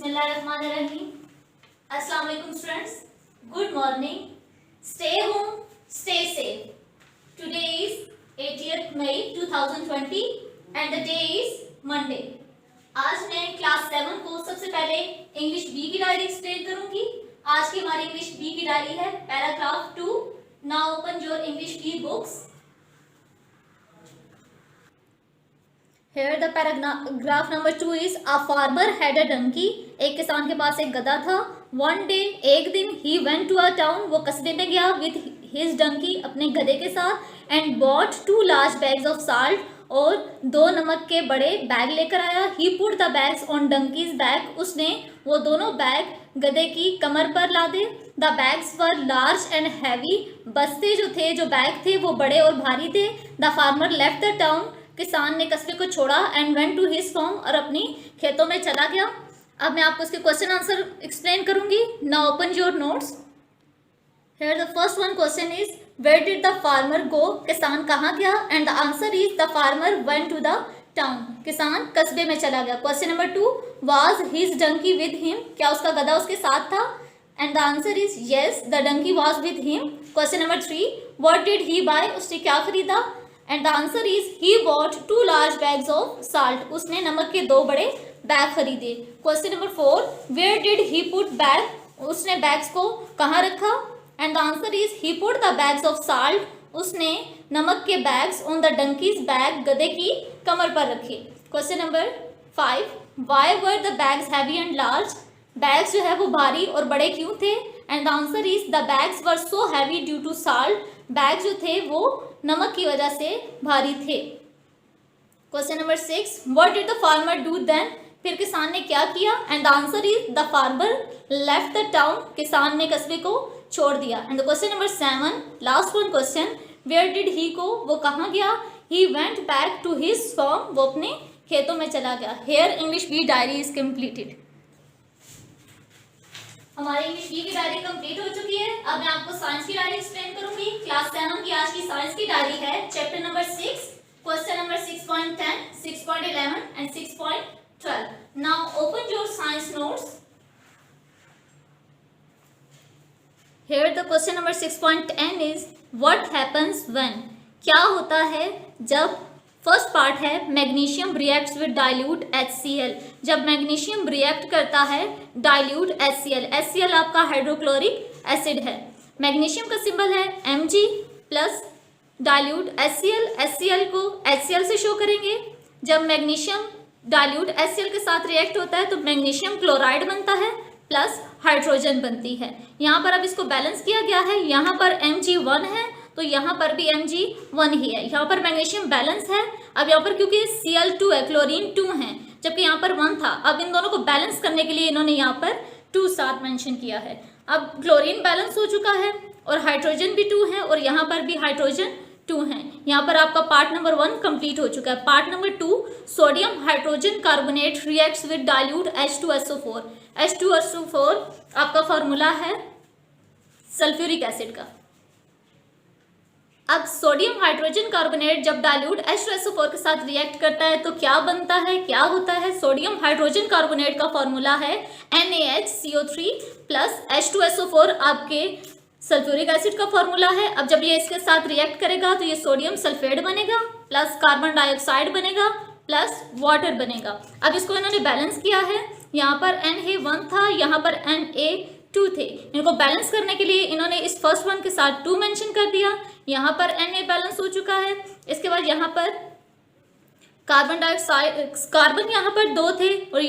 बिस्मिल्लाहिर्रहमानिर्रहीम। अस्सलाम वालेकुम students, good morning, stay home, stay safe. Today is 80th May 2020 and the day is Monday. आज मैं class 7 को सबसे पहले इंग्लिश बी की डायरी एक्सप्लेन करूंगी। आज की हमारी इंग्लिश बी की डायरी है paragraph 2। Now open your English B books. Here the paragraph number 2 is a farmer had a donkey। एक किसान के पास एक गधा था। One day, एक दिन he went to a town, वो कस्बे में गया with his donkey, अपने गधे के साथ and bought 2 large bags of salt, और 2 नमक के बड़े बैग लेकर आया। He put the bags on donkey's back, उसने वो दोनों बैग गधे की कमर पर लादे। The bags were large and heavy, बस्ते जो थे, जो बैग थे वो बड़े और भारी थे। The farmer left the town, किसान ने कस्बे को छोड़ा and went to his farm, और अपनी खेतों में चला गया। अब मैं आपको इसके क्वेश्चन आंसर एक्सप्लेन करूंगी। Now open your notes. Here the first one question is where did the farmer go, किसान कहाँ गया, and the answer is the farmer went to the town, किसान कस्बे में चला गया। Question number 2, was his donkey with him, क्या उसका गधा उसके साथ था, and the answer is yes the donkey was with him. Question number 3, what did he bye, उसने क्या खरीदा, and the answer is he bought 2 large bags of salt, उसने नमक के 2 बड़े बैग खरीदे। Question number 4, where did he put bag, उसने bags को कहाँ रखा, and the answer is he put the bags of salt, उसने नमक के bags on the donkey's bag, गधे की कमर पर रखे। Question number 5, why were the bags heavy and large, bags जो है वो भारी और बड़े क्यों थे, and the answer is the bags were so heavy due to salt, bag जो थे वो नमक की वजह से भारी थे। Question number 6, what did the farmer do then, फिर किसान ने क्या किया, and the answer is the farmer left the town, किसान ने कस्बे को छोड़ दिया। And question number 7, last one question, where did he go, वो कहाँ गया, he went back to his farm, वो अपने खेतों में चला गया। Here English B diary is completed. हमारी इंग्लिश बी की डायरी कंप्लीट हो चुकी है। अब मैं आपको साइंस की डायरी एक्सप्लेन करूंगी। क्लास 7 की आज की साइंस की डायरी है chapter number 6, question number 6.10, 6.11 and 6.12। Now open your science notes. Here the question number 6.10 is what happens when, क्या होता है जब, फर्स्ट पार्ट है magnesium reacts with dilute HCl, जब मैग्नीशियम रिएक्ट करता है डाइल्यूट HCl, HCl आपका हाइड्रोक्लोरिक एसिड है। मैग्नीशियम का सिंबल है Mg plus dilute HCl, HCl को HCl से शो करेंगे। जब मैग्नीशियम डाइल्यूट HCl के साथ रिएक्ट होता है तो मैग्नीशियम क्लोराइड बनता है प्लस हाइड्रोजन बनती है। यहाँ पर अब इसको बैलेंस किया गया है, यहाँ पर Mg1 है तो यहाँ पर भी Mg1 ही है, यहाँ पर मैग्नीशियम बैलेंस है। अब यहाँ पर क्योंकि Cl2 है, क्लोरीन 2 है, जबकि यहाँ पर 1 था। अब इन दोनों को बैलेंस करने के लिए इन्होंने यहाँ पर 2 साथ मेंशन किया है। अब क्लोरीन बैलेंस हो चुका है और हाइड्रोजन भी 2 है और यहाँ पर भी हाइड्रोजन 2 है। यहाँ पर आपका पार्ट नंबर 1 कंप्लीट हो चुका है। Part number 2, sodium hydrogen carbonate reacts with dilute H2SO4। H2SO4 आपका फॉर्मूला है सल्फ्यूरिक एसिड का। अब सोडियम हाइड्रोजन कार्बोनेट जब डाइल्यूट H2SO4 के साथ रिएक्ट करता है तो क्या बनता है, क्या होता है, सोडियम हाइड्रोजन कार्बोनेट का फॉर्मूला है NaHCO3 प्लस H2SO4 आपके सल्फ्यूरिक एसिड का फॉर्मूला है। अब जब ये इसके साथ रिएक्ट करेगा तो ये सोडियम सल्फेट बनेगा प्लस कार्बन डाइऑक्साइड बनेगा प्लस वाटर बनेगा। अब इसको इन्होंने बैलेंस किया है, यहाँ पर Na1 था, यहाँ पर Na2 थे। इनको बैलेंस करने के लिए इन्होंने इस फर्स्ट वन के साथ 2 मेंशन कर दिया। यहाँ पर Na बैलेंस हो चुका है। इसके बाद यहाँ पर कार्बन डाइऑक्साइड, कार्बन यहाँ पर 2 थे और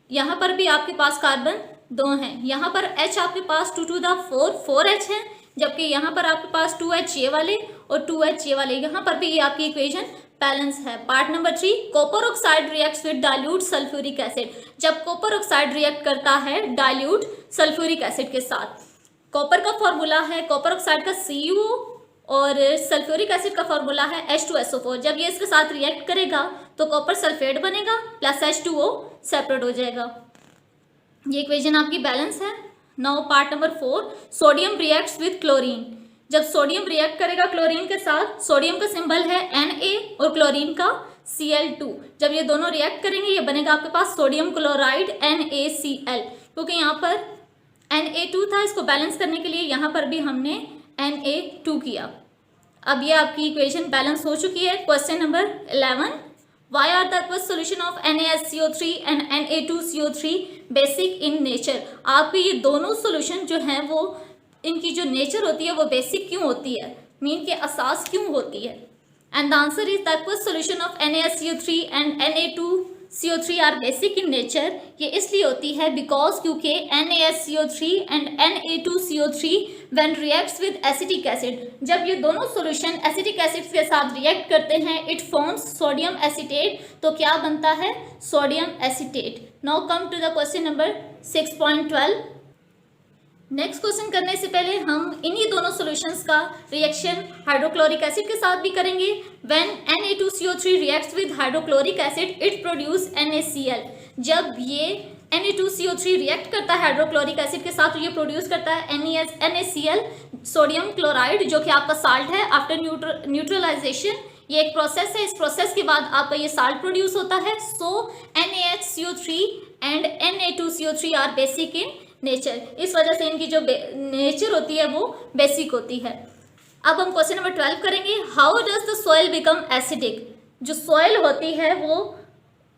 यहाँ पर भी आपके पास कार्बन 2 हैं। यहाँ पर H आपके पास 2 to the 4 H है, जबकि यहाँ पर आपके पास 2H ये वाले और 2H ये वाले, यहाँ पर भी ये आपकी इक्वेशन बैलेंस है। Part number 3, copper oxide reacts with dilute sulphuric acid, जब कॉपर ऑक्साइड रिएक्ट करता है डाइल्यूट सल्फ्यूरिक एसिड के साथ। कॉपर का फॉर्मूला है, कॉपर ऑक्साइड का CuO और सल्फ्यूरिक एसिड का फॉर्मूला है H2SO4। जब ये इसके साथ रिएक्ट करेगा तो कॉपर सल्फेट बनेगा प्लस H2O सेपरेट हो जाएगा। ये इक्वेशन आपकी बैलेंस है। Now part number 4, sodium reacts with chlorine, जब सोडियम रिएक्ट करेगा क्लोरीन के साथ, सोडियम का सिंबल है Na और क्लोरीन का Cl2। जब ये दोनों रिएक्ट करेंगे ये बनेगा आपके पास सोडियम क्लोराइड NaCl, क्योंकि यहाँ पर Na2 था, इसको बैलेंस करने के लिए यहाँ पर भी हमने Na2 किया। अब ये आपकी इक्वेशन बैलेंस हो चुकी है। Question number 11, why are the aqueous solution of NaSCO3 and Na2CO3 basic in nature. आपके ये दोनों सोल्यूशन जो हैं वो इनकी जो नेचर होती है वो बेसिक क्यों होती है, मीन के असास क्यों होती है। And the answer is the aqueous solution of NaSCO3 and Na2CO3 are basic in nature. ये इसलिए होती है बिकॉज क्योंकि NaSCO3 and Na2CO3 when reacts with acetic acid, जब ये दोनों सॉल्यूशन एसिटिक एसिड के साथ रिएक्ट करते हैं इट फॉर्म्स सोडियम एसीटेट। तो क्या बनता है, sodium acetate. Now come to the question number 6.12। Next question करने से पहले हम इन्हीं दोनों सॉल्यूशंस का रिएक्शन हाइड्रोक्लोरिक एसिड के साथ भी करेंगे। When Na2CO3 reacts with hydrochloric acid it produce NaCl। जब ये Na2CO3 रिएक्ट करता है हाइड्रोक्लोरिक एसिड के साथ तो ये प्रोड्यूस करता है NaCl, सोडियम क्लोराइड, जो कि आपका साल्ट है। आफ्टर न्यूट्रलाइजेशन ये एक प्रोसेस है, इस प्रोसेस के बाद आपका ये साल्ट प्रोड्यूस होता है। So NaHCO3 and Na2CO3 are basic in nature. इस वजह से इनकी जो नेचर होती है वो बेसिक होती है। अब हम क्वेश्चन नंबर 12 करेंगे। How does the soil become acidic. जो सॉइल होती है वो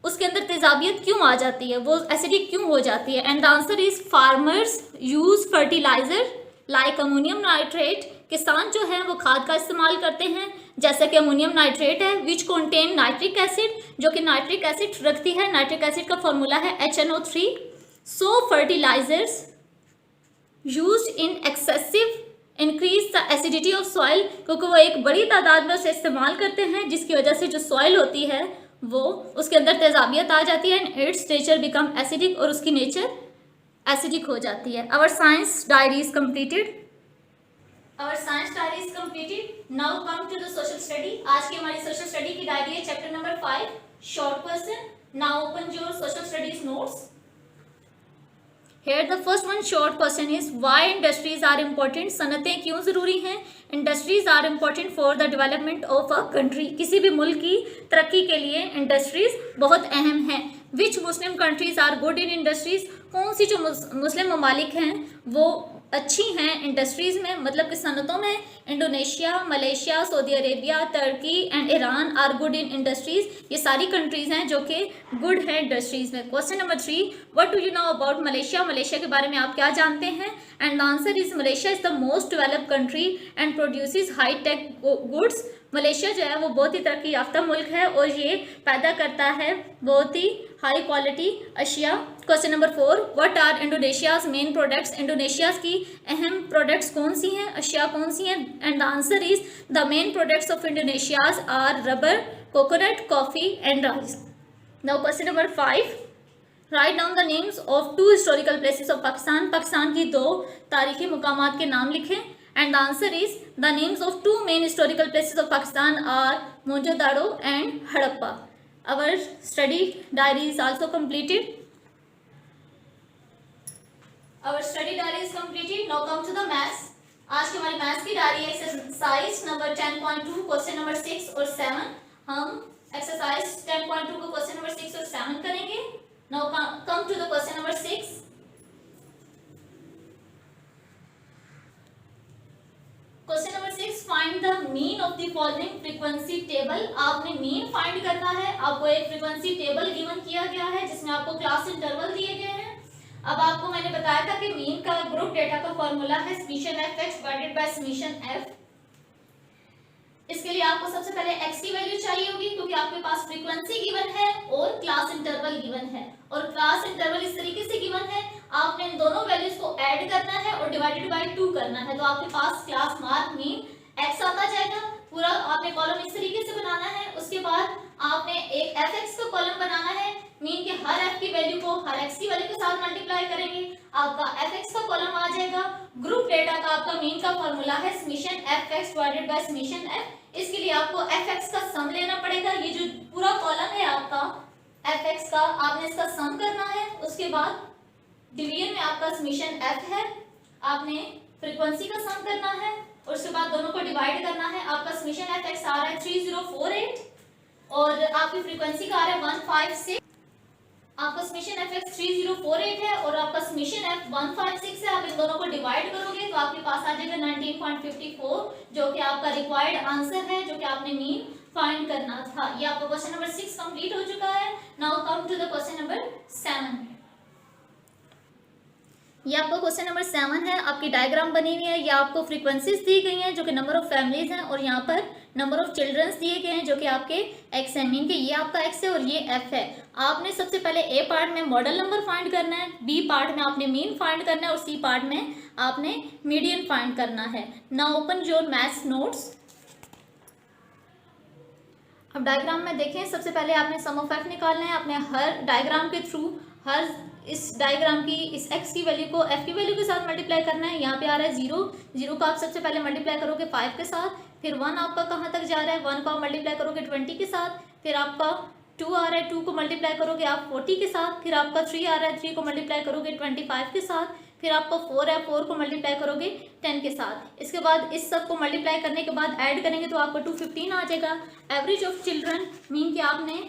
उसके अंदर तेजाबियत क्यों आ जाती है, वो एसिडिक क्यों हो जाती है। And the answer is farmers use fertilizer like ammonium nitrate. किसान जो है वो खाद का इस्तेमाल करते हैं जैसे कि अमोनियम नाइट्रेट है विच कंटेन नाइट्रिक एसिड, जो कि नाइट्रिक एसिड रखती है। नाइट्रिक एसिड का फॉर्मूला है HNO3। So fertilizers used in excessive increase the acidity of soil, क्योंकि वो एक बड़ी तादाद में उसे इस्तेमाल करते हैं जिसकी वजह से जो सॉइल होती है वो उसके अंदर तेजाबियत आ जाती है and its nature become acidic, और उसकी नेचर एसिडिक हो जाती है। Our science diary is completed. Our science diary is completed. Now come to the social study. आज की हमारी सोशल स्टडी की डायरी है chapter number 5 short question. Now open your social studies notes. Here the first one short question is why industries are important। सनतें क्यों ज़रूरी हैं। Industries are important for the development of a country। किसी भी मुल्क की तरक्की के लिए इंडस्ट्रीज बहुत अहम हैं। Which Muslim countries are good in industries। कौन सी जो मुस्लिम ममालिक हैं वो अच्छी हैं इंडस्ट्रीज़ में, मतलब कि सनतों में। Indonesia, Malaysia, Saudi Arabia, Turkey and Iran are good in industries. ये सारी कंट्रीज़ हैं जो कि गुड हैं इंडस्ट्रीज़ में। Question number 3, what do you know about Malaysia. Malaysia के बारे में आप क्या जानते हैं। And the answer is Malaysia is the most developed country and produces high tech goods. Malaysia जो है वो बहुत ही तरक्की याफ्ता मुल्क है और ये पैदा करता है बहुत ही हाई क्वालिटी अशिया। Question number 4, what are Indonesia's main products. Indonesia की अहम प्रोडक्ट्स कौन सी हैं, अशिया कौन सी हैं। And the answer is the main products of Indonesia's are rubber, coconut, coffee and rice. Now question number 5, write down the names of 2 historical places of Pakistan. Pakistan की 2 तारीखी मुकामात के नाम लिखें। And the answer is the names of 2 main historical places of Pakistan are Mohenjodaro and Harappa. Our study diary is also completed. Our study diary is completed. Now come to the maths. आज की हमारी maths की डायरी है exercise number 10.2 question number 6 और 7। हम exercise 10.2 को question number 6 और 7 करेंगे। Now come to the question number 6. Question number 6, find the mean of the following frequency table. आपने मीन फाइंड करना है। आपको एक फ्रीक्वेंसी टेबल गिवन किया गया है जिसमें आपको क्लास इंटरवल दिए गए हैं। अब आपको मैंने बताया था कि मीन का ग्रुप डेटा का फॉर्मूला है summation fx divided by summation f। इसके लिए आपको सबसे पहले x की वैल्यू चाहिए होगी क्योंकि आपके पास फ्रीक्वेंसी गिवन है और क्लास इंटरवल गिवन है। और क्लास इंटरवल इस तरीके से गिवन है, आपने इन दोनों वैल्यूज को ऐड करना है और डिवाइडेड बाय 2 करना है। तो आपके पास क्लास मार्क मीन x आता जाएगा। पूरा आपने कॉलम इस तरीके से बनाना है। उसके बाद आपने एक fx का कॉलम बनाना है। मीन के हर f की वैल्यू को हर x की वैल्यू के साथ मल्टीप्लाई करेंगे, आपका fx का कॉलम आ जाएगा। ग्रुप डेटा का आपका मीन का फॉर्मूला है summation fx divided by summation f। इसके लिए आपको fx का सम लेना पड़ेगा। ये जो पूरा कॉलम है आपका fx का, आपने इसका सम करना है। उसके बाद डिवीजन में आपका समीशन f है, आपने फ्रीक्वेंसी का सम करना है और उसके बाद दोनों को डिवाइड करना है। आपका समीशन fx आ रहा है 3048 और आपकी फ्रीक्वेंसी का आ रहा है 156, आपका समेशन एफ एक्स 3048 है और आपका समेशन एफ 156 है। आप इन दोनों को डिवाइड करोगे तो आपके पास आ जाएगा 19.54, जो कि आपका रिक्वायर्ड आंसर है, जो कि आपने मीन फाइंड करना था। ये आपका क्वेश्चन नंबर 6 कंप्लीट हो चुका है। Now come to the question number 7। ये आपका क्वेश्चन नंबर 7 है। आपकी डायग्राम बनी हुई है, ये आपको फ्रीक्वेंसीज दी गई हैं जो कि नंबर ऑफ फैमिलीज हैं, और यहाँ पर नंबर ऑफ चिल्ड्रंस दिए गए हैं जो कि आपके एक्स है, मीन के ये आपका एक्स है और ये एफ है। आपने सबसे पहले ए पार्ट में मॉडल नंबर फाइंड करना है, बी पार्ट में आपने मीन फाइंड करना है और सी पार्ट में आपने मीडियन फाइंड करना है। Now open your maths notes. अब डायग्राम में देखें, सबसे पहले आपने सम ऑफ एफ निकालना है। आपने हर डायग्राम के थ्रू हर इस डायग्राम की इस एक्स की वैल्यू को एफ की वैल्यू के साथ मल्टीप्लाई करना है। यहाँ पे आ रहा है 0, 0 को आप सबसे पहले मल्टीप्लाई करोगे 5 के साथ, फिर 1 आपका कहाँ तक जा रहा है, 1 को आप मल्टीप्लाई करोगे 20 के साथ, फिर आपका 2 आ रहा है, 2 को मल्टीप्लाई करोगे आप 40 के साथ, फिर आपका 3 आ रहा है, 3 को मल्टीप्लाई करोगे 25 के साथ, फिर आपका 4 है, 4 को मल्टीप्लाई करोगे 10 के साथ। इसके बाद इस सब को मल्टीप्लाई करने के बाद ऐड करेंगे तो आपको 215 आ जाएगा। एवरेज ऑफ चिल्ड्रन, मीन कि आपने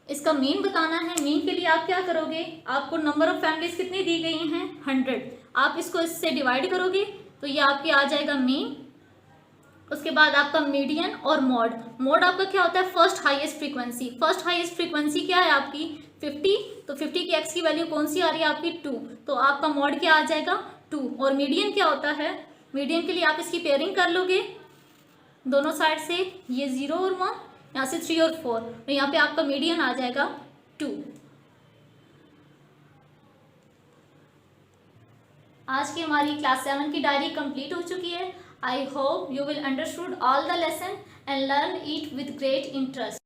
इसका मीन बताना है। मीन के लिए आप क्या करोगे, आपको नंबर ऑफ फैमिलीज कितनी दी गई हैं 100, आप इसको इससे डिवाइड करोगे तो ये आपके आ जाएगा मीन। उसके बाद आपका मीडियन और मॉड। मॉड आपका क्या होता है, first highest frequency. First highest frequency क्या है आपकी 50, तो 50 की एक्स की वैल्यू कौन सी आ रही है आपकी 2, तो आपका मॉड क्या आ जाएगा 2। और मीडियन क्या होता है, मीडियन के लिए आप इसकी पेयरिंग कर लोगे दोनों साइड से, ये 0 और 1, यहाँ से 3 और 4, तो यहाँ पे आपका मीडियन आ जाएगा 2। आज की हमारी क्लास 7 की डायरी कंप्लीट हो चुकी है। I hope you will understood all the lesson and learn it with great interest.